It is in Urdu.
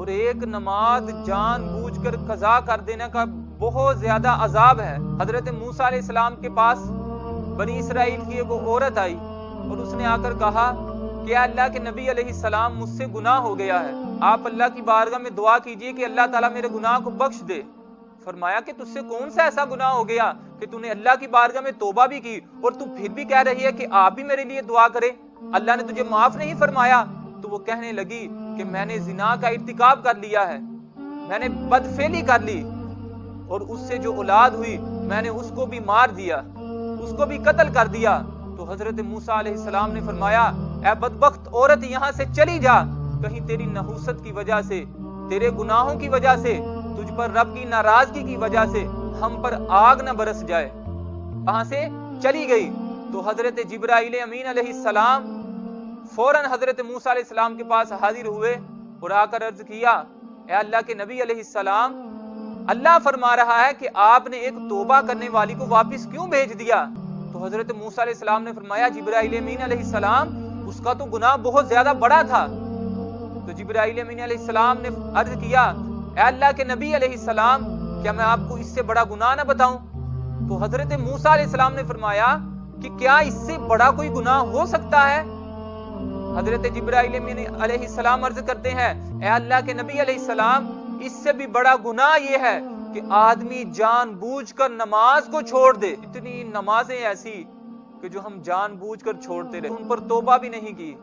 اور ایک نماز جان بوجھ کر قضا کر دینے کا بہت زیادہ عذاب ہے۔ حضرت موسیٰ علیہ السلام کے پاس بنی اسرائیل کی ایک عورت آئی اور اس نے آ کر کہا کہ اللہ کے نبی علیہ السلام مجھ سے گناہ ہو گیا ہے، آپ اللہ کی بارگاہ میں دعا کیجئے کہ اللہ تعالیٰ میرے گناہ کو بخش دے۔ فرمایا کہ تجھ سے کون سا ایسا گناہ ہو گیا کہ تو نے اللہ کی بارگاہ میں توبہ بھی کی اور تو پھر بھی کہہ رہی ہے کہ آپ بھی میرے لیے دعا کرے، اللہ نے تجھے معاف نہیں فرمایا؟ تو وہ کہنے لگی کہ میں نے زنا کا ارتکاب کر لیا ہے، میں نے بدفعلی کر لی، اور اس سے جو اولاد ہوئی میں نے اس کو بھی مار دیا، اس کو بھی قتل کر دیا۔ تو حضرت موسیٰ علیہ السلام نے فرمایا اے بدبخت عورت، یہاں سے چلی جا، کہیں تیری نحوست کی وجہ سے، تیرے گناہوں کی وجہ سے، تجھ پر رب کی ناراضگی کی وجہ سے ہم پر آگ نہ برس جائے۔ وہاں سے چلی گئی تو حضرت جبرائیل امین علیہ السلام فوراً حضرت موسیٰ علیہ السلام کے پاس حاضر ہوئے اور آ کر عرض کیا اے اللہ کے نبی علیہ السلام، اللہ فرما رہا ہے کہ آپ نے ایک توبہ کرنے والی کو واپس کیوں بھیج دیا؟ تو حضرت موسیٰ علیہ السلام نے فرمایا جبرائیل امین علیہ السلام، اس کا تو گناہ بہت زیادہ بڑا تھا۔ تو جبرائیل امین علیہ السلام نے عرض کیا اے اللہ کے نبی علیہ السلام، کیا میں آپ کو اس سے بڑا گناہ نہ بتاؤں؟ تو حضرت موسیٰ علیہ السلام نے فرمایا کہ کیا اس سے بڑا کوئی گناہ ہو سکتا ہے؟ حضرت جبرائیل امین علیہ السلام عرض کرتے ہیں اے اللہ کے نبی علیہ السلام، اس سے بھی بڑا گناہ یہ ہے کہ آدمی جان بوجھ کر نماز کو چھوڑ دے۔ اتنی نمازیں ایسی کہ جو ہم جان بوجھ کر چھوڑتے رہے، ان پر توبہ بھی نہیں کی۔